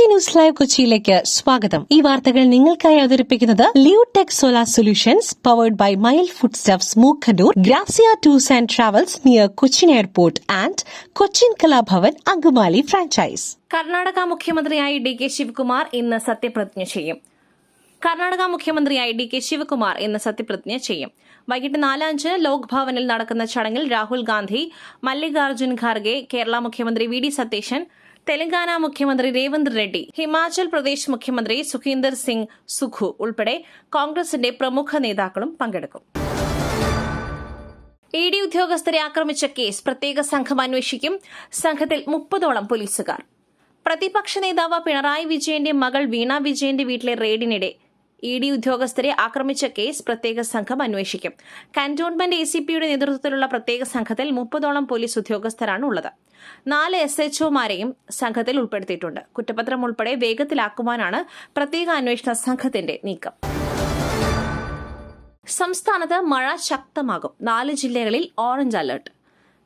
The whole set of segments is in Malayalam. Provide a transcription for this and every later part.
ന്യൂസ് ലൈവ് കൊച്ചിയിലേക്ക് സ്വാഗതം. ഈ വാർത്തകൾ നിങ്ങൾക്കായി അവതരിപ്പിക്കുന്നത് Leotech solar solutions powered by mile food stuffs Mookkannoor, Grazia tours and travels near Cochin airport and Cochin Kalabhavan Angamaly franchise. Karnataka മുഖ്യമന്ത്രിയായി ഡി കെ ശിവകുമാർ ഇന്ന് സത്യപ്രതിജ്ഞ ചെയ്യും. വൈകിട്ട് 4:05 ലോക് ഭവനിൽ നടക്കുന്ന ചടങ്ങിൽ രാഹുൽ ഗാന്ധി, മല്ലികാർജ്ജുൻ ഖാർഗെ, കേരള മുഖ്യമന്ത്രി വി ഡി സതീശൻ, തെലങ്കാന മുഖ്യമന്ത്രി രേവന്ത് റെഡ്ഡി, ഹിമാചൽ പ്രദേശ് മുഖ്യമന്ത്രി സുഖീന്ദർ സിംഗ് സുഖു ഉൾപ്പെടെ കോൺഗ്രസിന്റെ പ്രമുഖ നേതാക്കളും പങ്കെടുക്കും. ED ഉദ്യോഗസ്ഥരെ ആക്രമിച്ച കേസ് പ്രത്യേക സംഘം അന്വേഷിക്കും. സംഘത്തിൽ 30ഓളം പോലീസുകാർ. പ്രതിപക്ഷ നേതാവ് പിണറായി വിജയന്റെ മകൾ വീണ വിജയന്റെ വീട്ടിലെ റെയ്ഡിനിടെ ED ഉദ്യോഗസ്ഥരെ ആക്രമിച്ച കേസ് പ്രത്യേക സംഘം അന്വേഷിക്കും. കന്റോൺമെന്റ് ACPയുടെ നേതൃത്വത്തിലുള്ള പ്രത്യേക സംഘത്തിൽ 30ഓളം പോലീസ് ഉദ്യോഗസ്ഥരാണ് ഉള്ളത്. 4 SHOമാരെയും സംഘത്തിൽ ഉൾപ്പെടുത്തിയിട്ടുണ്ട്. കുറ്റപത്രം ഉൾപ്പെടെ വേഗത്തിലാക്കുവാനാണ് പ്രത്യേക അന്വേഷണ സംഘത്തിന്റെ നീക്കം. സംസ്ഥാനത്ത് മഴ ശക്തമാകും. 4 ജില്ലകളിൽ ഓറഞ്ച് അലർട്ട്.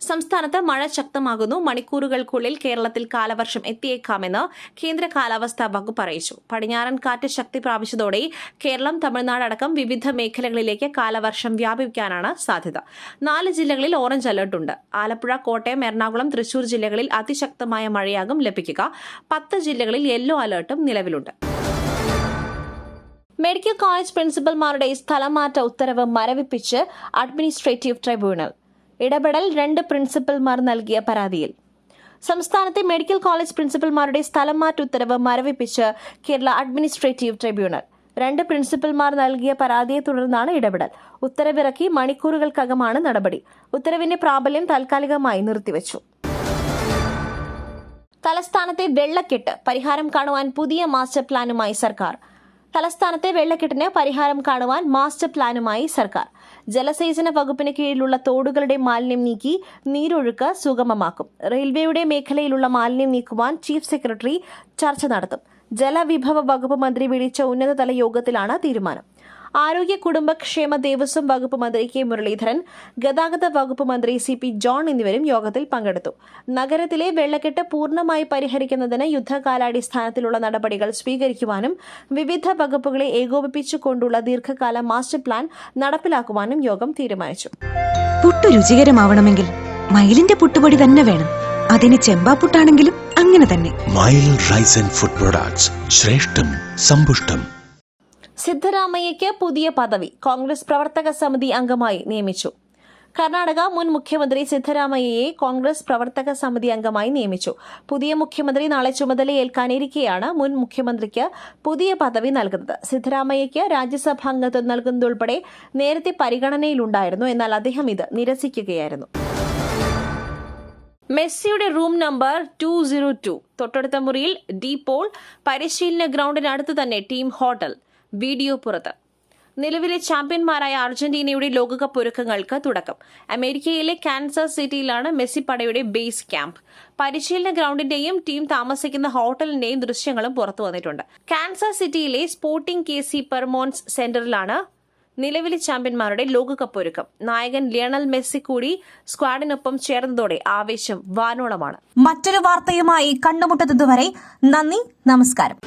സംസ്ഥാനത്ത് മഴ ശക്തമാകുന്നു. മണിക്കൂറുകൾക്കുള്ളിൽ കേരളത്തിൽ കാലവർഷം എത്തിയേക്കാമെന്ന് കേന്ദ്ര കാലാവസ്ഥാ വകുപ്പ് അറിയിച്ചു. പടിഞ്ഞാറൻ കാറ്റ് ശക്തി പ്രാപിച്ചതോടെ കേരളം, തമിഴ്നാട് അടക്കം വിവിധ മേഖലകളിലേക്ക് കാലവർഷം വ്യാപിക്കാനാണ് സാധ്യത. 4 ജില്ലകളിൽ ഓറഞ്ച് അലർട്ടുണ്ട്. ആലപ്പുഴ, കോട്ടയം, എറണാകുളം, തൃശൂർ ജില്ലകളിൽ അതിശക്തമായ മഴയാകും ലഭിക്കുക. 10 ജില്ലകളിൽ യെല്ലോ അലർട്ടും നിലവിലുണ്ട്. മെഡിക്കൽ കോളേജ് പ്രിൻസിപ്പൽമാരുടെ സ്ഥലംമാറ്റ ഉത്തരവ് മരവിപ്പിച്ച് അഡ്മിനിസ്ട്രേറ്റീവ് ട്രൈബ്യൂണൽ. ഇടപെടൽ 2 പ്രിൻസിപ്പൽമാർ നൽകിയ പരാതിയിൽ. സംസ്ഥാനത്തെ മെഡിക്കൽ കോളേജ് പ്രിൻസിപ്പൽമാരുടെ സ്ഥലംമാറ്റ ഉത്തരവ് മരവിപ്പിച്ച് കേരള അഡ്മിനിസ്ട്രേറ്റീവ് ട്രൈബ്യൂണൽ. 2 പ്രിൻസിപ്പൽമാർ നൽകിയ പരാതിയെ തുടർന്നാണ് ഇടപെടൽ. ഉത്തരവിറക്കി മണിക്കൂറുകൾക്കകമാണ് നടപടി. ഉത്തരവിന്റെ പ്രാബല്യം താൽക്കാലികമായി നിർത്തിവച്ചു. തലസ്ഥാനത്തെ വെള്ളക്കെട്ട് പരിഹാരം കാണുവാൻ പുതിയ മാസ്റ്റർ പ്ലാനുമായി സർക്കാർ. തലസ്ഥാനത്തെ വെള്ളക്കെട്ടിന് പരിഹാരം കാണുവാൻ മാസ്റ്റർ പ്ലാനുമായി സർക്കാർ. ജലസേചന വകുപ്പിന് കീഴിലുള്ള തോടുകളുടെ മാലിന്യം നീക്കി നീരൊഴുക്ക് സുഗമമാക്കും. റെയിൽവേയുടെ മേഖലയിലുള്ള മാലിന്യം നീക്കുവാൻ ചീഫ് സെക്രട്ടറി ചർച്ച നടത്തും. ജലവിഭവ വകുപ്പ് മന്ത്രി വിളിച്ച ഉന്നതതല യോഗത്തിലാണ് തീരുമാനം. ആരോഗ്യ കുടുംബക്ഷേമ ദേവസ്വം വകുപ്പ് മന്ത്രി കെ മുരളീധരൻ, ഗതാഗത വകുപ്പ് മന്ത്രി CP ജോൺ എന്നിവരും യോഗത്തിൽ പങ്കെടുത്തു. നഗരത്തിലെ വെള്ളക്കെട്ട് പൂർണ്ണമായി പരിഹരിക്കുന്നതിന് യുദ്ധകാലാടിസ്ഥാനത്തിലുള്ള നടപടികൾ സ്വീകരിക്കുവാനും വിവിധ വകുപ്പുകളെ ഏകോപിപ്പിച്ചുകൊണ്ടുള്ള ദീർഘകാല മാസ്റ്റർ പ്ലാൻ നടപ്പിലാക്കുവാനും യോഗം തീരുമാനിച്ചു. പുട്ടു രുചികരമാവണമെങ്കിൽ മയിലിന്റെ പുട്ടുപൊടി തന്നെ വേണം. അതിന് ചെമ്പാപ്പുട്ടാണെങ്കിലും അങ്ങനെ തന്നെ. മയിൽ റൈസ് ആൻഡ് ഫുഡ് പ്രൊഡക്ട്സ്, ശ്രേഷ്ഠം സമ്പുഷ്ടം. സിദ്ധരാമയ്യയ്ക്ക് പുതിയ പദവി. കോൺഗ്രസ് പ്രവർത്തക സമിതി അംഗമായി നിയമിച്ചു. കർണാടക മുൻ മുഖ്യമന്ത്രി സിദ്ധരാമയ്യയെ കോൺഗ്രസ് പ്രവർത്തക സമിതി അംഗമായി നിയമിച്ചു. പുതിയ മുഖ്യമന്ത്രി നാളെ ചുമതലയേൽക്കാനിരിക്കെയാണ് മുൻ മുഖ്യമന്ത്രിക്ക് പുതിയ പദവി നൽകുന്നത്. സിദ്ധരാമയ്യയ്ക്ക് രാജ്യസഭാംഗത്വം നൽകുന്നതുൾപ്പെടെ നേരത്തെ പരിഗണനയിലുണ്ടായിരുന്നു. എന്നാൽ അദ്ദേഹം ഇത് നിരസിക്കുകയായിരുന്നു. മെസ്സിയുടെ റൂം നമ്പർ 202. തൊട്ടടുത്ത മുറിയിൽ ഡി പോൾ. പരിശീലന ഗ്രൗണ്ടിനടുത്ത് തന്നെ ടീം ഹോട്ടൽ. വീഡിയോ പുറത്ത്. നിലവിലെ ചാമ്പ്യന്മാരായ അർജന്റീനയുടെ ലോകകപ്പ് ഒരുക്കങ്ങൾക്ക് തുടക്കം. അമേരിക്കയിലെ കാൻസസ് സിറ്റിയിലാണ് മെസ്സി പടയുടെ ബേസ് ക്യാമ്പ്. പരിശീലന ഗ്രൗണ്ടിന്റെയും ടീം താമസിക്കുന്ന ഹോട്ടലിന്റെയും ദൃശ്യങ്ങളും പുറത്തു വന്നിട്ടുണ്ട്. കാൻസസ് സിറ്റിയിലെ സ്പോർട്ടിംഗ് KC പെർമോൺസ് സെന്ററിലാണ് നിലവിലെ ചാമ്പ്യന്മാരുടെ ലോകകപ്പ് ഒരുക്കം. നായകൻ ലിയണൽ മെസ്സി കൂടി സ്ക്വാഡിനൊപ്പം ചേർന്നതോടെ ആവേശം വാനോളമാണ്. മറ്റൊരു വാർത്തയുമായി കണ്ടുമുട്ടുന്നതുവരെ നന്ദി, നമസ്കാരം.